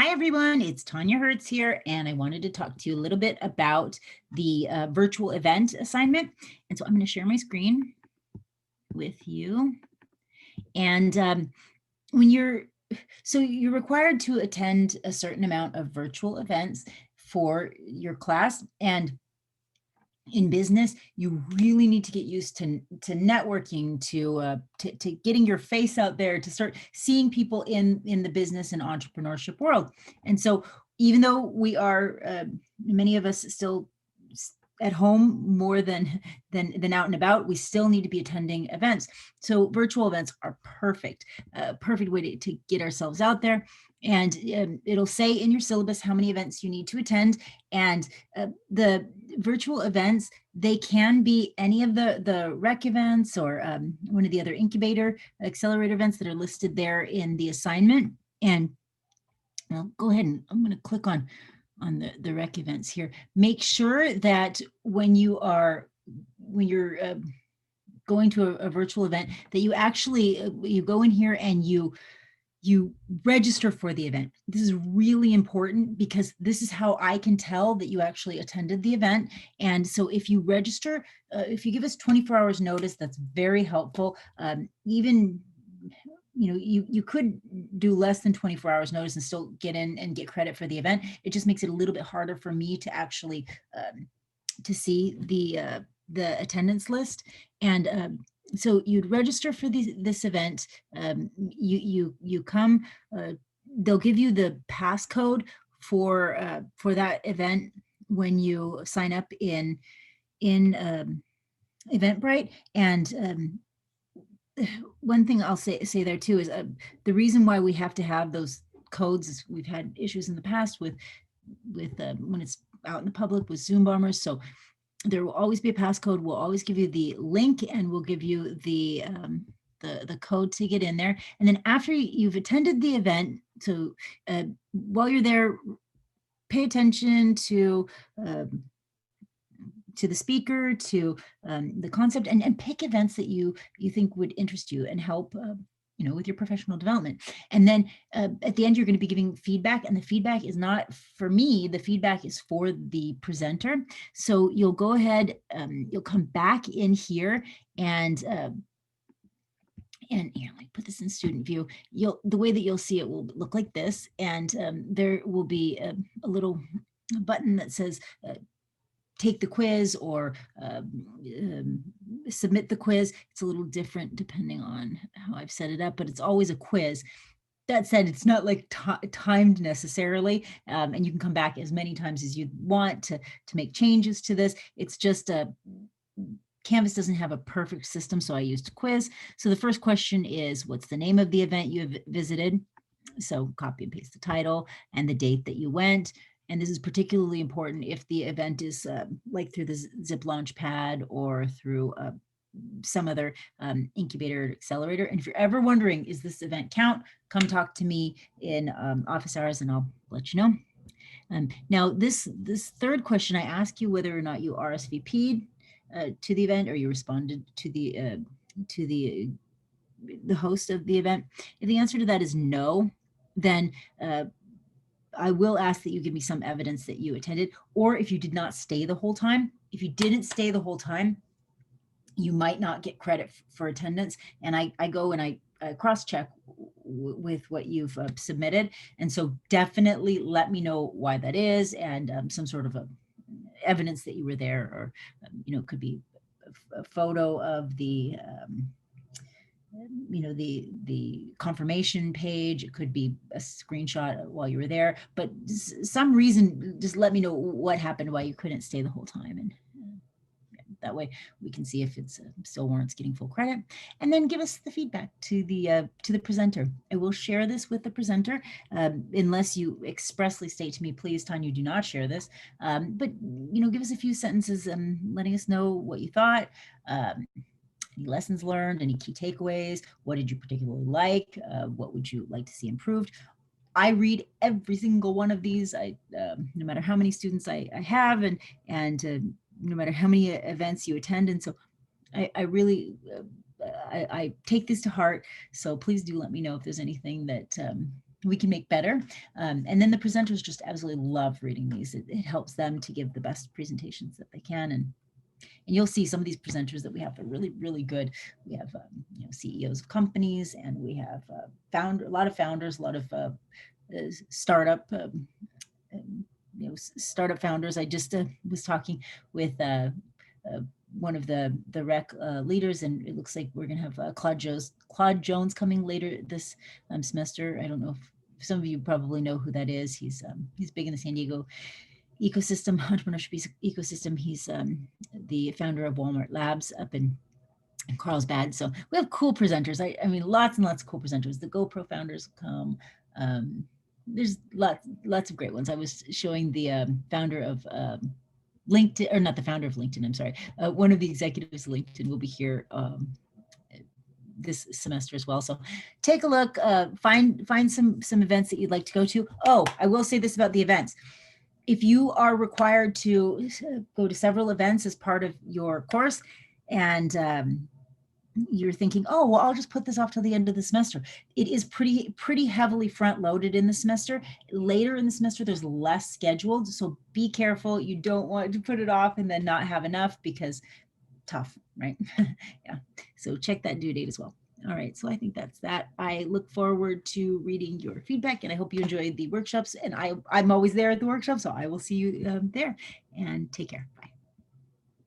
Hi, everyone. It's Tanya Hertz here, and I wanted to talk to you a little bit about the virtual event assignment. And so I'm going to share my screen with you. And you're required to attend a certain amount of virtual events for your class. And in business, you really need to get used to networking, to getting your face out there, to start seeing people in the business and entrepreneurship world. And so even though we are, many of us still at home more than out and about, we still need to be attending events. So virtual events are perfect way to get ourselves out there. And it'll say in your syllabus how many events you need to attend. And the virtual events, they can be any of the rec events or one of the other incubator accelerator events that are listed there in the assignment. And I'll go ahead and I'm going to click on the rec events here. Make sure that when you're going to a virtual event, that you actually you go in here and you register for the event. This is really important because this is how I can tell that you actually attended the event. And so if you register, if you give us 24 hours notice, that's very helpful. Even, you could do less than 24 hours notice and still get in and get credit for the event. It just makes it a little bit harder for me to actually to see the attendance list. And so you'd register for this event. You come. They'll give you the passcode for that event when you sign up in Eventbrite. And one thing I'll say there too is the reason why we have to have those codes is we've had issues in the past with when it's out in the public with Zoom bombers. So there will always be a passcode. We'll always give you the link, and we'll give you the code to get in there. And then after you've attended the event, so while you're there, pay attention to the speaker, to the concept, and pick events that you think would interest you and help with your professional development. And then at the end, you're going to be giving feedback, and the feedback is not for me, the feedback is for the presenter. So you'll go ahead, you'll come back in here, and here, let me put this in student view. The way that you'll see it will look like this, and there will be a little button that says take the quiz or submit the quiz. It's a little different depending on how I've set it up, but it's always a quiz. That said, it's not like timed necessarily, and you can come back as many times as you want to make changes to this. It's just Canvas doesn't have a perfect system, so I used a quiz. So the first question is, what's the name of the event you have visited? So copy and paste the title and the date that you went. And this is particularly important if the event is like through the Zip Launchpad or through some other incubator or accelerator. And if you're ever wondering, is this event count? Come talk to me in office hours and I'll let you know. Now, this third question, I ask you whether or not you RSVP'd to the event or you responded to the host of the event. If the answer to that is no, then I will ask that you give me some evidence that you attended, or if you did not stay the whole time. If you didn't stay the whole time, you might not get credit for attendance. And I go and I cross-check with what you've submitted. And so definitely let me know why that is, and some sort of evidence that you were there, or it could be a photo of the the confirmation page. It could be a screenshot while you were there, but some reason, just let me know what happened, why you couldn't stay the whole time. And that way we can see if it's still warrants getting full credit. And then give us the feedback to the presenter. I will share this with the presenter, unless you expressly state to me, please, Tanya, do not share this. But give us a few sentences letting us know what you thought. Any lessons learned, any key takeaways, what did you particularly like, what would you like to see improved? I read every single one of these, no matter how many students I have, and no matter how many events you attend. And so I really, I take this to heart. So please do let me know if there's anything that we can make better. And then the presenters just absolutely love reading these. It helps them to give the best presentations that they can. And you'll see some of these presenters that we have are really, really good. We have CEOs of companies, and we have a lot of founders, a lot of startup startup founders. I just was talking with one of the rec leaders, and it looks like we're going to have Claude Jones coming later this semester. I don't know if some of you probably know who that is. He's big in the San Diego ecosystem, entrepreneurship ecosystem. He's the founder of Walmart Labs up in Carlsbad. So we have cool presenters. I mean, lots and lots of cool presenters. The GoPro founders come. There's lots of great ones. I was showing the founder of LinkedIn, or not the founder of LinkedIn, I'm sorry. One of the executives of LinkedIn will be here this semester as well. So take a look, find some events that you'd like to go to. Oh, I will say this about the events. If you are required to go to several events as part of your course, and you're thinking, oh, well, I'll just put this off till the end of the semester. It is pretty heavily front loaded in the semester. Later in the semester, there's less scheduled. So be careful. You don't want to put it off and then not have enough, because tough, right? Yeah. So check that due date as well. All right. So I think that's that. I look forward to reading your feedback, and I hope you enjoyed the workshops, and I'm always there at the workshop. So I will see you there, and take care. Bye.